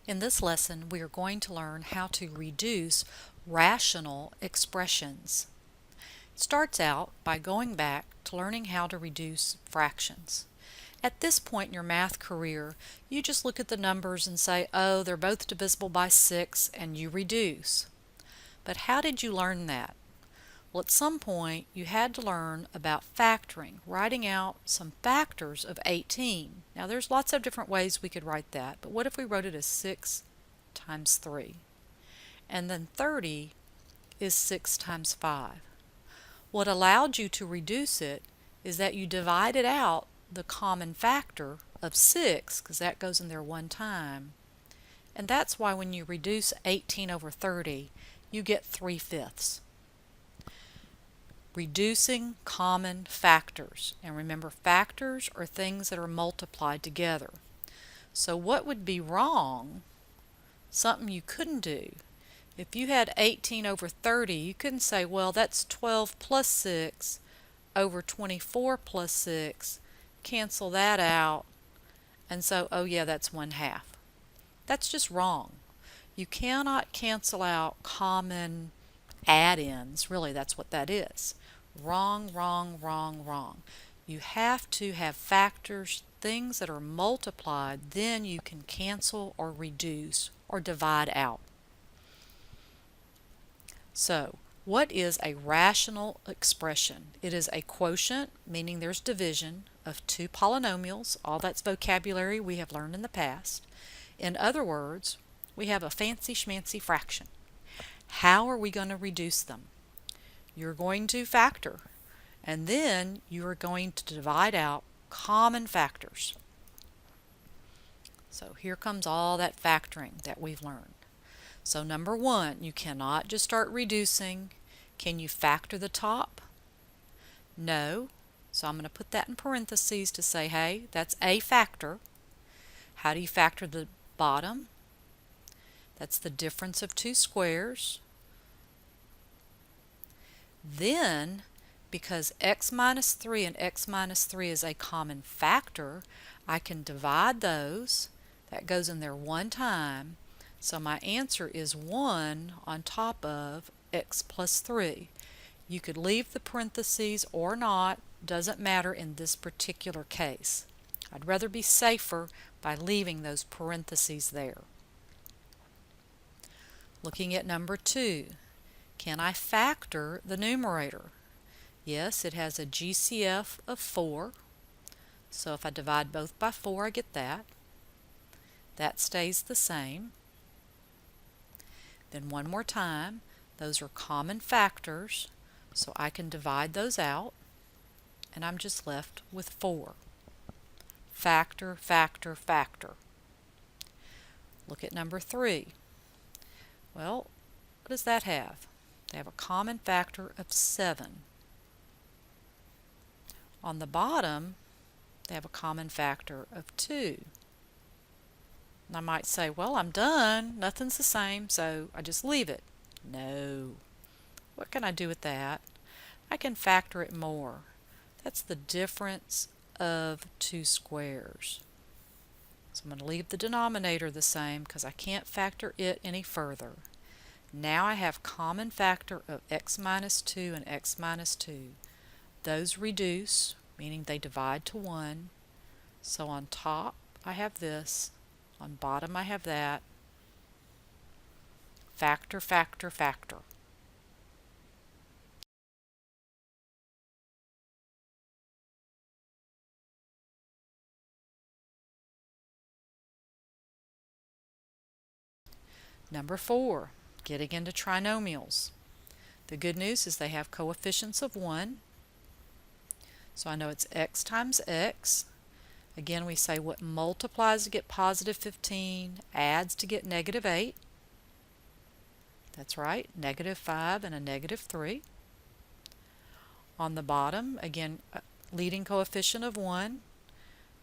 In this lesson, we are going to learn how to reduce rational expressions. It starts out by going back to learning how to reduce fractions. At this point in your math career, you just look at the numbers and say, oh, they're both divisible by 6, and you reduce. But how did you learn that? Well, at some point, you had to learn about factoring, writing out some factors of 18. Now, there's lots of different ways we could write that, but what if we wrote it as 6 times 3? And then 30 is 6 times 5. What allowed you to reduce it is that you divided out the common factor of 6, because that goes in there one time. And that's why when you reduce 18 over 30, you get 3/5. Reducing common factors. And remember, factors are things that are multiplied together. So what would be wrong, something you couldn't do? If you had 18 over 30, you couldn't say, well, that's 12 plus 6 over 24 plus 6. Cancel that out. And so, oh yeah, that's 1/2. That's just wrong. You cannot cancel out common add-ins. Really, that's what that is. Wrong, wrong, wrong, wrong. You have to have factors, things that are multiplied, then you can cancel or reduce or divide out. So, what is a rational expression? It is a quotient, meaning there's division, of two polynomials. All that's vocabulary we have learned in the past. In other words, we have a fancy schmancy fraction. How are we going to reduce them? You're going to factor, and then you are going to divide out common factors. So here comes all that factoring that we've learned. So number one, you cannot just start reducing. Can you factor the top? No. So I'm going to put that in parentheses to say, hey, that's a factor. How do you factor the bottom? That's the difference of two squares. Then, because x minus 3 and x minus 3 is a common factor, I can divide those. That goes in there one time. So my answer is 1 on top of x plus 3. You could leave the parentheses or not. Doesn't matter in this particular case. I'd rather be safer by leaving those parentheses there. Looking at number 2. Can I factor the numerator? Yes, it has a GCF of 4. So if I divide both by 4, I get that. That stays the same. Then one more time, those are common factors, so I can divide those out, and I'm just left with 4. Factor, factor, factor. Look at number 3. Well, what does that have? They have a common factor of 7. On the bottom, they have a common factor of 2. And I might say, well, I'm done. Nothing's the same, so I just leave it. No. What can I do with that? I can factor it more. That's the difference of two squares. So I'm going to leave the denominator the same because I can't factor it any further. Now I have common factor of x minus 2 and x minus 2. Those reduce, meaning they divide to 1. So on top I have this, on bottom I have that. Factor, factor, factor. Number 4. Getting into trinomials. The good news is they have coefficients of 1. So I know it's x times x. Again, we say what multiplies to get positive 15, adds to get negative 8. That's right, negative 5 and a negative 3. On the bottom, again, leading coefficient of 1.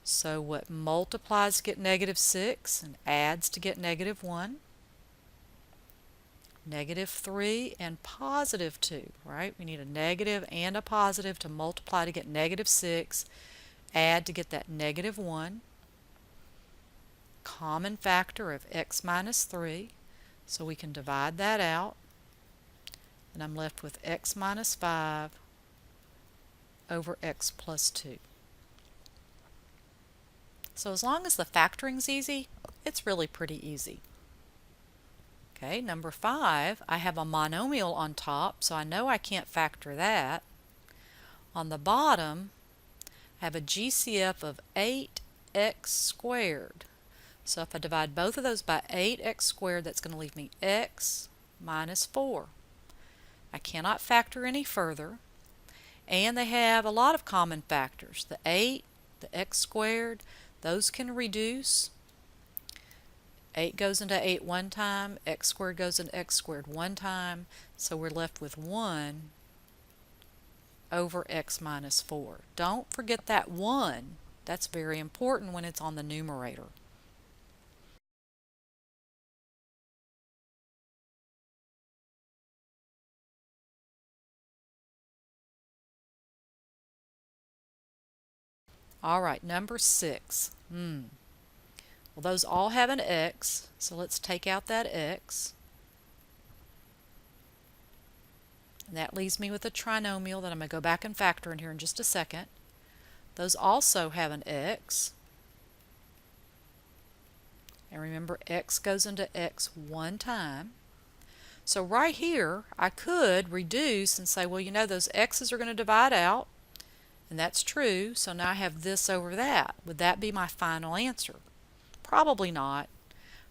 So what multiplies to get negative 6 and adds to get negative 1. Negative 3 and positive 2, right? We need a negative and a positive to multiply to get negative 6, add to get that negative 1. common factor of x minus 3, so we can divide that out, and I'm left with x minus 5 over x plus 2. So as long as the factoring's easy, it's really pretty easy. Okay, number 5, I have a monomial on top, so I know I can't factor that. On the bottom, I have a GCF of 8x squared. So if I divide both of those by 8x squared, that's going to leave me x minus 4. I cannot factor any further, and they have a lot of common factors. The 8, the x squared, those can reduce. 8 goes into 8 one time, x squared goes into x squared one time, so we're left with 1 over x minus 4. Don't forget that 1. That's very important when it's on the numerator. Alright, number 6. Well, those all have an x, so let's take out that x. And that leaves me with a trinomial that I'm going to go back and factor in here in just a second. Those also have an x. And remember, x goes into x one time. So right here, I could reduce and say, well, you know, those x's are going to divide out. And that's true, so now I have this over that. Would that be my final answer? Probably not.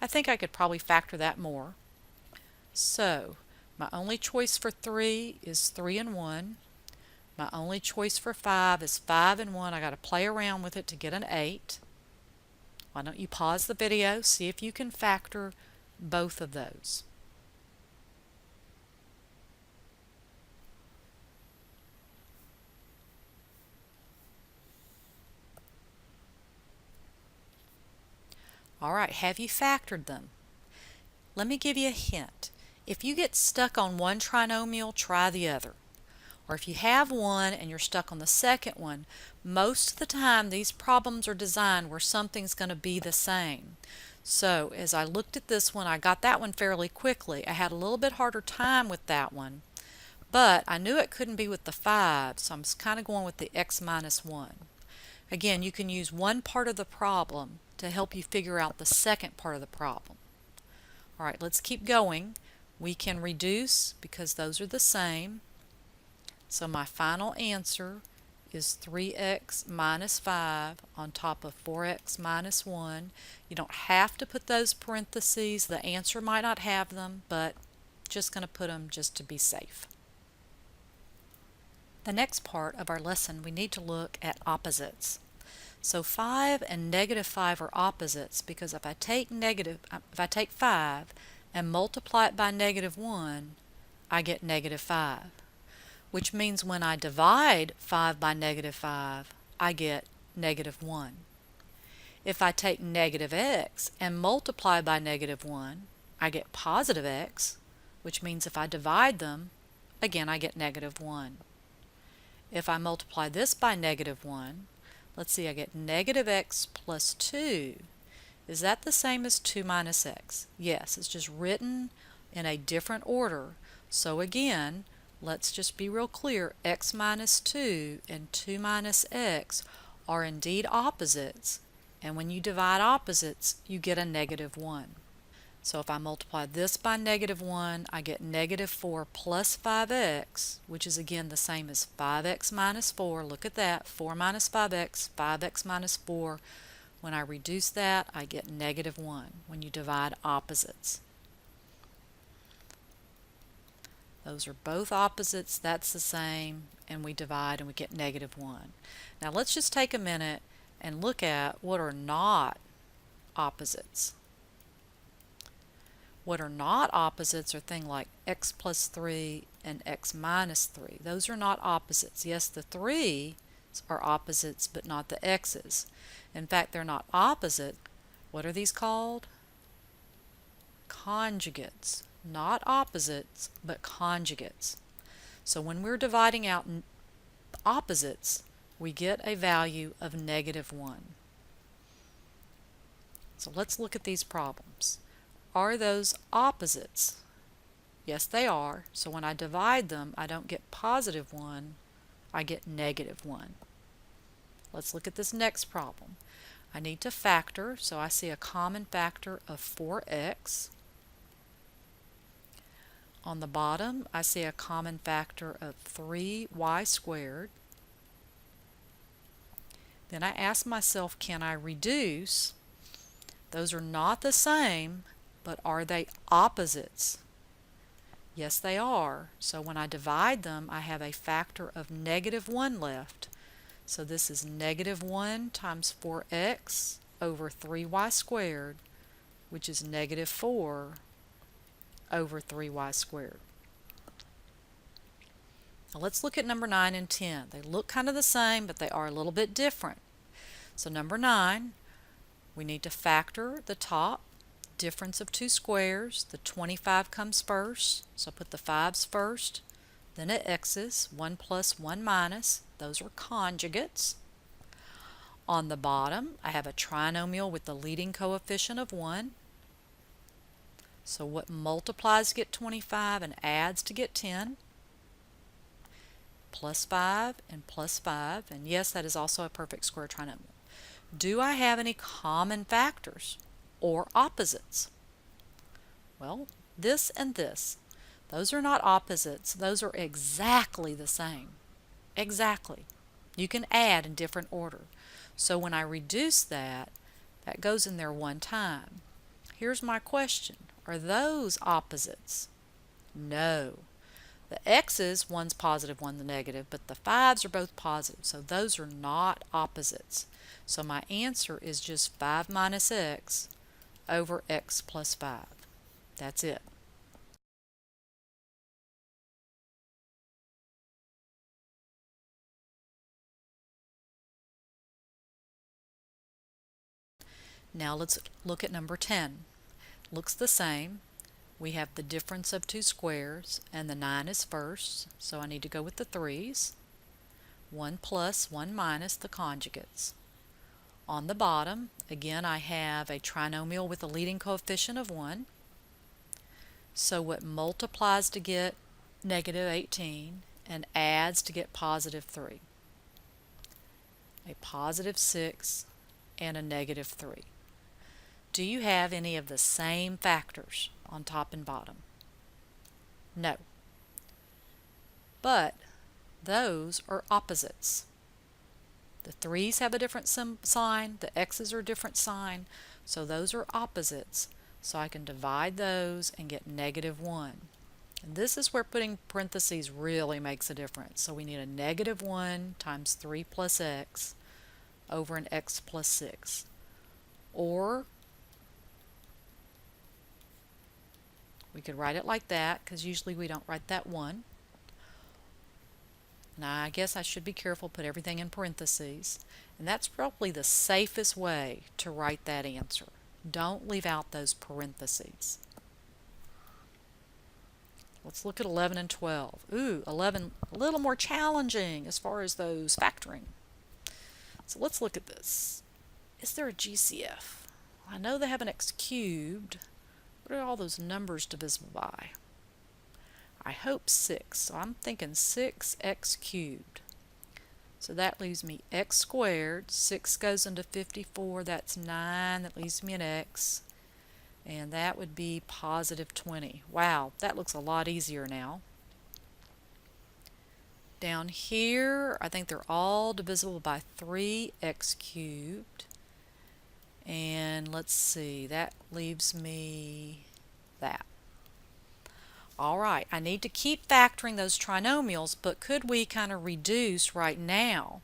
I think I could probably factor that more. So, my only choice for 3 is 3 and 1. My only choice for 5 is 5 and 1. I got to play around with it to get an 8. Why don't you pause the video, see if you can factor both of those. Alright, have you factored them? Let me give you a hint. If you get stuck on one trinomial, try the other. Or if you have one and you're stuck on the second one, most of the time these problems are designed where something's going to be the same. So as I looked at this one, I got that one fairly quickly. I had a little bit harder time with that one, but I knew it couldn't be with the 5, so I'm just kind of going with the x minus 1. Again, you can use one part of the problem to help you figure out the second part of the problem. Alright, let's keep going. We can reduce because those are the same. So my final answer is 3x minus 5 on top of 4x minus 1. You don't have to put those parentheses. The answer might not have them, but just going to put them just to be safe. The next part of our lesson, we need to look at opposites. So 5 and negative 5 are opposites because if I take 5 and multiply it by negative 1, I get negative 5. Which means when I divide 5 by negative 5, I get negative 1. If I take negative x and multiply by negative 1, I get positive x, which means if I divide them, again I get negative 1. If I multiply this by negative 1, let's see, I get negative x plus 2. Is that the same as 2 minus x? Yes, it's just written in a different order. So again, let's just be real clear. X minus 2 and 2 minus x are indeed opposites. And when you divide opposites, you get a negative 1. So if I multiply this by negative 1, I get negative 4 plus 5x, which is again the same as 5x minus 4. Look at that, 4 minus 5x minus 4. When I reduce that, I get negative 1 when you divide opposites. Those are both opposites, that's the same, and we divide and we get negative 1. Now let's just take a minute and look at what are not opposites. What are not opposites are things like x plus 3 and x minus 3. Those are not opposites. Yes, the 3's are opposites, but not the x's. In fact, they're not opposite. What are these called? Conjugates. Not opposites, but conjugates. So when we're dividing out opposites, we get a value of negative 1. So let's look at these problems. Are those opposites? Yes, they are. So when I divide them, I don't get positive 1, I get negative 1. Let's look at this next problem. I need to factor, so I see a common factor of 4x. On the bottom, I see a common factor of 3y squared. Then I ask myself, can I reduce? Those are not the same, but are they opposites? Yes, they are. So when I divide them, I have a factor of negative 1 left. So this is negative 1 times 4x over 3y squared, which is negative 4 over 3y squared. Now let's look at number 9 and 10. They look kind of the same, but they are a little bit different. So number 9, we need to factor the top, difference of two squares. The 25 comes first, so put the 5's first. Then it x's, 1 plus 1 minus. Those are conjugates. On the bottom, I have a trinomial with the leading coefficient of 1. So what multiplies to get 25 and adds to get 10? Plus 5 and plus 5. And yes, that is also a perfect square trinomial. Do I have any common factors or opposites? Well, this and this. Those are not opposites. Those are exactly the same. Exactly. You can add in different order. So when I reduce that, that goes in there one time. Here's my question. Are those opposites? No. The x's, one's positive, one's negative, but the 5's are both positive, so those are not opposites. So my answer is just 5 minus x over x plus 5. That's it. Now let's look at number 10. Looks the same. We have the difference of two squares, and the 9 is first, so I need to go with the 3's. 1 plus, 1 minus the conjugates. On the bottom, again, I have a trinomial with a leading coefficient of 1. So what multiplies to get negative 18 and adds to get positive 3? A positive 6 and a negative 3. Do you have any of the same factors on top and bottom? No. But those are opposites. The 3's have a different sign, the x's are a different sign, so those are opposites. So I can divide those and get negative 1. And this is where putting parentheses really makes a difference. So we need a negative 1 times 3 plus x over an x plus 6. Or we could write it like that, because usually we don't write that 1. Now I guess I should be careful, put everything in parentheses. And that's probably the safest way to write that answer. Don't leave out those parentheses. Let's look at 11 and 12. Ooh, 11 a little more challenging as far as those factoring. So let's look at this. Is there a GCF? I know they have an x cubed. What are all those numbers divisible by? I hope 6, so I'm thinking 6x cubed. So that leaves me x squared. 6 goes into 54, that's 9, that leaves me an x. And that would be positive 20. Wow, that looks a lot easier now. Down here, I think they're all divisible by 3x cubed. And let's see, that leaves me that. Alright, I need to keep factoring those trinomials, but could we kind of reduce right now?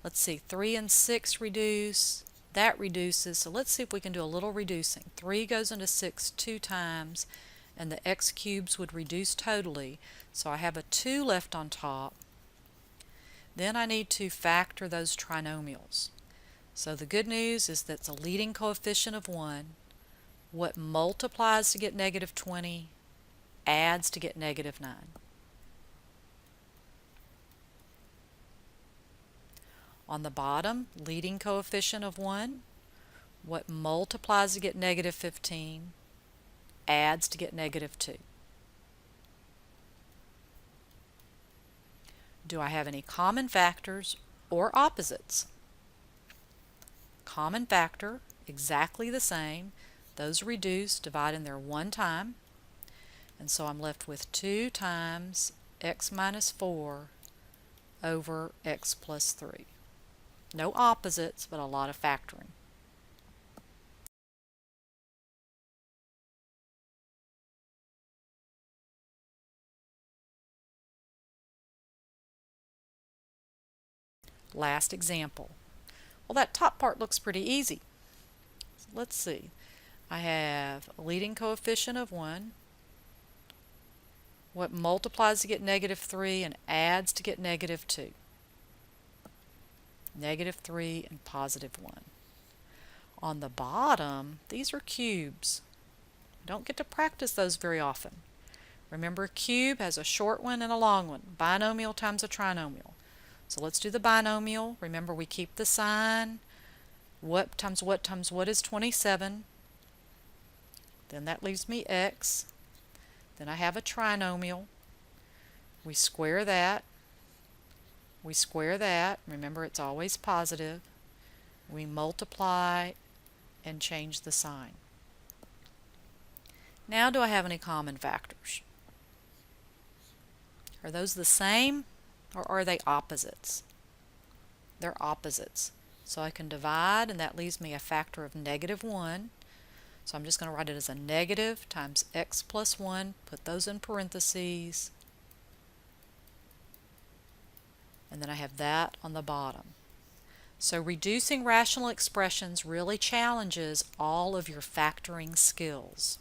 Let's see, 3 and 6 reduce, that reduces, so let's see if we can do a little reducing. 3 goes into 6 2 times, and the x cubes would reduce totally, so I have a 2 left on top. Then I need to factor those trinomials. So the good news is that's a leading coefficient of 1. What multiplies to get negative 20 adds to get negative 9. On the bottom, leading coefficient of 1. What multiplies to get negative 15, adds to get negative 2. Do I have any common factors or opposites? Common factor, exactly the same. Those reduce, divide in there one time. And so I'm left with 2 times x minus 4 over x plus 3. No opposites, but a lot of factoring. Last example. Well, that top part looks pretty easy. Let's see. I have a leading coefficient of 1. What multiplies to get negative 3 and adds to get negative 2? Negative 3 and positive 1. On the bottom, these are cubes. We don't get to practice those very often. Remember, a cube has a short one and a long one. Binomial times a trinomial. So let's do the binomial. Remember, we keep the sign. What times what is 27? Then that leaves me x. Then I have a trinomial. We square that. We square that. Remember, it's always positive. We multiply and change the sign. Now, do I have any common factors? Are those the same, or are they opposites? They're opposites. So I can divide, and that leaves me a factor of negative 1. So I'm just going to write it as a negative times x plus 1. Put those in parentheses. And then I have that on the bottom. So reducing rational expressions really challenges all of your factoring skills.